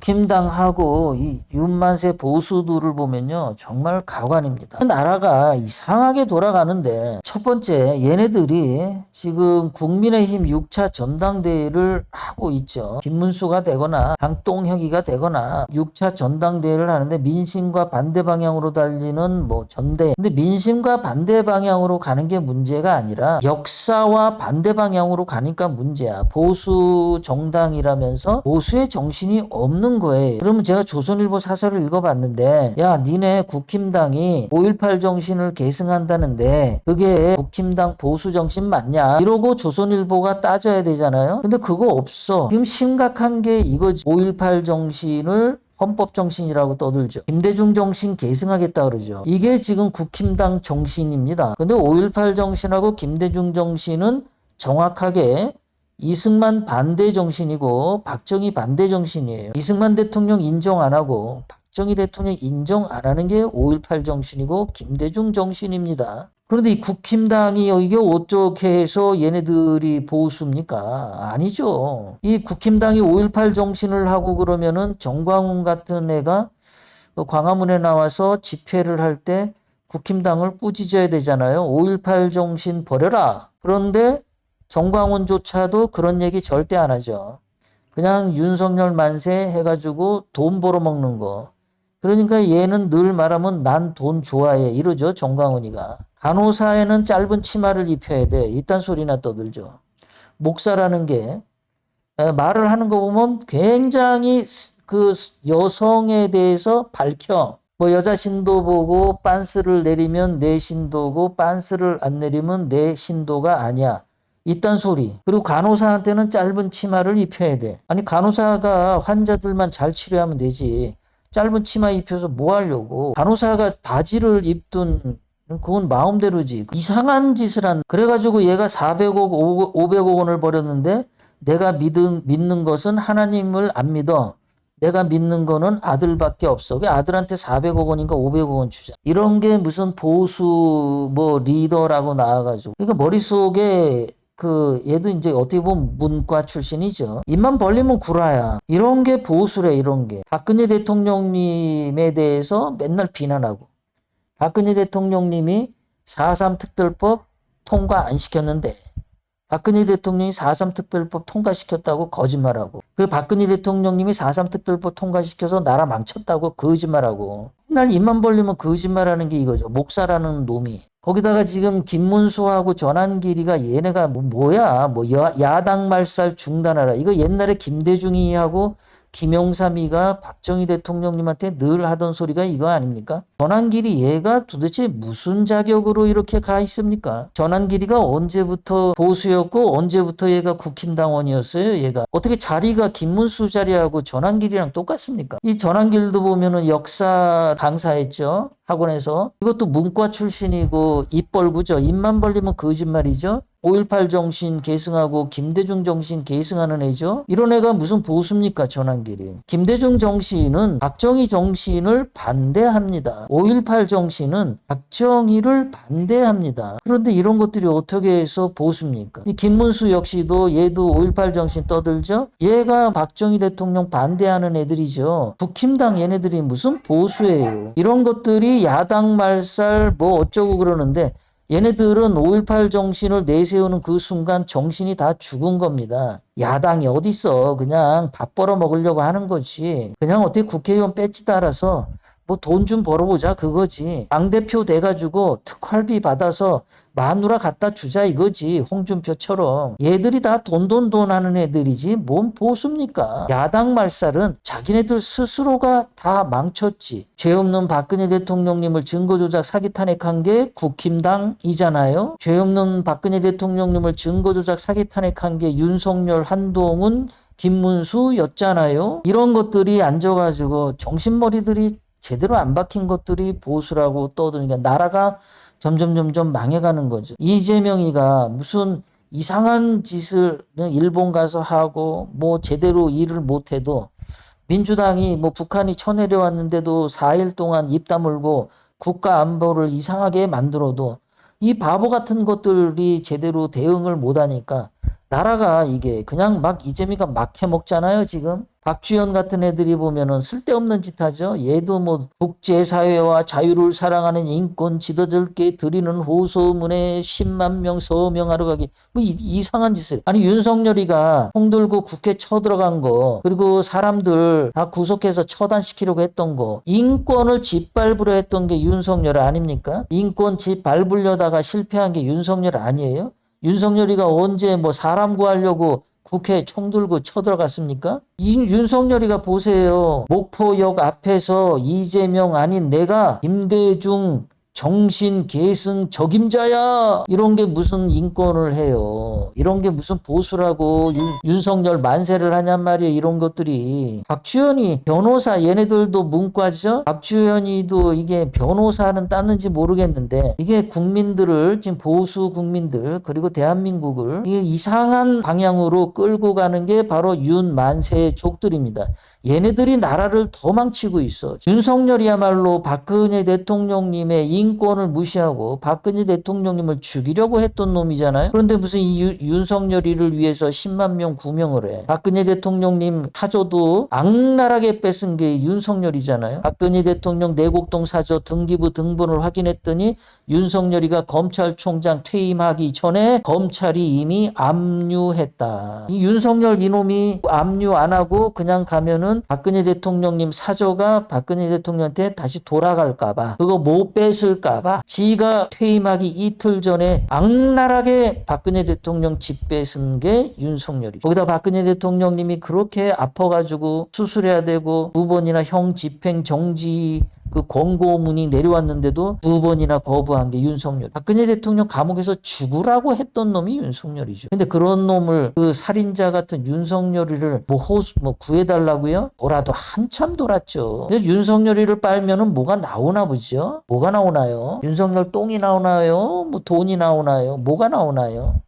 국힘당하고 이 윤만세 보수들을 보면요 정말 가관입니다. 나라가 이상하게 돌아가는데, 첫 번째 얘네들이 지금 국민의힘 6차 전당대회를 하고 있죠. 김문수가 되거나 장똥혁이가 되거나 6차 전당대회를 하는데, 민심과 반대 방향으로 달리는 뭐 전대. 근데 민심과 반대 방향으로 가는 게 문제가 아니라 역사와 반대 방향으로 가니까 문제야. 보수 정당이라면서 보수의 정신이 없는 거예요. 그러면 제가 조선일보 사설을 읽어봤는데, 야 니네 국힘당이 5.18 정신을 계승한다는데 그게 국힘당 보수 정신 맞냐 이러고 조선일보가 따져야 되잖아요. 근데 그거 없어. 지금 심각한 게 이거지. 5.18 정신을 헌법 정신이라고 떠들죠. 김대중 정신 계승하겠다 그러죠. 이게 지금 국힘당 정신입니다. 근데 5.18 정신하고 김대중 정신은 정확하게 이승만 반대 정신이고 박정희 반대 정신이에요. 이승만 대통령 인정 안 하고 박정희 대통령 인정 안 하는 게 5.18 정신이고 김대중 정신입니다. 그런데 이 국힘당이 이게 어떻게 해서 얘네들이 보수입니까? 아니죠. 이 국힘당이 5.18 정신을 하고 그러면은 정광훈 같은 애가 광화문에 나와서 집회를 할 때 국힘당을 꾸짖어야 되잖아요. 5.18 정신 버려라. 그런데 정광훈조차도 그런 얘기 절대 안 하죠. 그냥 윤석열 만세 해가지고 돈 벌어먹는 거. 그러니까 얘는 늘 말하면 난 돈 좋아해 이러죠. 정광훈이가. 간호사에는 짧은 치마를 입혀야 돼. 이딴 소리나 떠들죠. 목사라는 게 말을 하는 거 보면 굉장히 그 여성에 대해서 밝혀. 뭐 여자 신도 보고 빤스를 내리면 내 신도고 빤스를 안 내리면 내 신도가 아니야. 이딴 소리. 그리고 간호사한테는 짧은 치마를 입혀야 돼. 아니 간호사가 환자들만 잘 치료하면 되지. 짧은 치마 입혀서 뭐 하려고. 간호사가 바지를 입든 그건 마음대로지. 이상한 짓을 한. 그래가지고 얘가 400억 500억 원을 벌였는데, 내가 믿는 것은 하나님을 안 믿어. 내가 믿는 거는 아들밖에 없어. 그 아들한테 400억 원인가 500억 원 주자. 이런 게 무슨 보수 뭐 리더라고 나와가지고. 그러니까 머릿속에 얘도 이제 어떻게 보면 문과 출신이죠. 입만 벌리면 구라야. 이런 게 보수래, 이런 게. 박근혜 대통령님에 대해서 맨날 비난하고. 박근혜 대통령님이 4.3 특별법 통과 안 시켰는데, 박근혜 대통령이 4.3 특별법 통과시켰다고 거짓말하고, 그 박근혜 대통령님이 4.3 특별법 통과시켜서 나라 망쳤다고 거짓말하고, 맨날 입만 벌리면 거짓말하는 게 이거죠. 목사라는 놈이. 거기다가 지금 김문수하고 전환길이가 얘네가 뭐야? 야당 말살 중단하라. 이거 옛날에 김대중이하고 김영삼이가 박정희 대통령님한테 늘 하던 소리가 이거 아닙니까? 전환길이 얘가 도대체 무슨 자격으로 이렇게 가 있습니까? 전환길이가 언제부터 보수였고 언제부터 얘가 국힘당원이었어요? 얘가 어떻게 자리가 김문수 자리하고 전환길이랑 똑같습니까? 이 전환길도 보면은 역사 강사했죠. 학원에서. 이것도 문과 출신이고 입 벌구죠. 입만 벌리면 거짓말이죠. 5.18 정신 계승하고 김대중 정신 계승하는 애죠. 이런 애가 무슨 보수입니까? 전환길이. 김대중 정신은 박정희 정신을 반대합니다. 5.18 정신은 박정희를 반대합니다. 그런데 이런 것들이 어떻게 해서 보수입니까? 이 김문수 역시도 얘도 5.18 정신 떠들죠. 얘가 박정희 대통령 반대하는 애들이죠. 국힘당 얘네들이 무슨 보수예요. 이런 것들이 야당 말살 뭐 어쩌고 그러는데, 얘네들은 5.18 정신을 내세우는 그 순간 정신이 다 죽은 겁니다. 야당이 어딨어. 그냥 밥 벌어 먹으려고 하는 거지. 그냥 어떻게 국회의원 배지 달아서 뭐 돈 좀 벌어보자 그거지. 당대표 돼가지고 특활비 받아서 마누라 갖다 주자 이거지. 홍준표처럼. 얘들이 다 돈 하는 애들이지 뭔 보수입니까? 야당 말살은 자기네들 스스로가 다 망쳤지. 죄 없는 박근혜 대통령님을 증거조작 사기 탄핵한 게 국힘당이잖아요. 죄 없는 박근혜 대통령님을 증거조작 사기 탄핵한 게 윤석열, 한동훈, 김문수였잖아요. 이런 것들이 앉아가지고 정신머리들이 제대로 안 박힌 것들이 보수라고 떠드니까 나라가 점점 망해가는 거죠. 이재명이가 무슨 이상한 짓을 일본 가서 하고 뭐 제대로 일을 못해도, 민주당이 뭐 북한이 쳐내려왔는데도 4일 동안 입 다물고 국가 안보를 이상하게 만들어도 이 바보 같은 것들이 제대로 대응을 못하니까 나라가 이게 그냥 막 이재명이가 막 해먹잖아요, 지금. 박주현 같은 애들이 보면은 쓸데없는 짓 하죠. 얘도 뭐 국제사회와 자유를 사랑하는 인권 지도자들께 드리는 호소문에 10만 명 서명하러 가기. 뭐 이상한 짓을. 아니 윤석열이가 총 들고 국회 쳐들어간 거, 그리고 사람들 다 구속해서 처단시키려고 했던 거, 인권을 짓밟으려 했던 게 윤석열 아닙니까? 인권 짓밟으려다가 실패한 게 윤석열 아니에요? 윤석열이가 언제 뭐 사람 구하려고 국회에 총 들고 쳐들어갔습니까? 윤석열이가 보세요. 목포역 앞에서 이재명 아닌 내가 김대중 정신 계승 적임자야, 이런 게 무슨 인권을 해요. 이런 게 무슨 보수라고 윤석열 만세를 하냔 말이에요. 이런 것들이. 박주현이 변호사, 얘네들도 문과죠. 박주현이도 이게 변호사는 땄는지 모르겠는데 이게 국민들을, 지금 보수 국민들 그리고 대한민국을 이게 이상한 방향으로 끌고 가는 게 바로 윤만세의 족들입니다. 얘네들이 나라를 더 망치고 있어. 윤석열이야말로 박근혜 대통령님의 인권을 무시하고 박근혜 대통령님을 죽이려고 했던 놈이잖아요. 그런데 무슨 이 윤석열이를 위해서 10만 명 구명을 해. 박근혜 대통령님 사저도 악랄하게 뺏은 게 윤석열이잖아요. 박근혜 대통령 내곡동 사저 등기부 등본을 확인했더니 윤석열이가 검찰총장 퇴임하기 전에 검찰이 이미 압류했다. 이 윤석열 이놈이 압류 안 하고 그냥 가면은 박근혜 대통령님 사저가 박근혜 대통령한테 다시 돌아갈까봐, 그거 못 뺏을까봐 지가 퇴임하기 이틀 전에 악랄하게 박근혜 대통령 집 뺏은 게 윤석열이죠. 거기다 박근혜 대통령님이 그렇게 아파가지고 수술해야 되고 2번이나 형 집행 정지 그 권고문이 내려왔는데도 2번이나 거부한 게 윤석열. 박근혜 대통령 감옥에서 죽으라고 했던 놈이 윤석열이죠. 근데 그런 놈을, 그 살인자 같은 윤석열이를 뭐 구해달라고요? 돌아도 한참 돌았죠. 근데 윤석열이를 빨면은 뭐가 나오나 보죠? 뭐가 나오나요? 윤석열 똥이 나오나요? 뭐 돈이 나오나요? 뭐가 나오나요?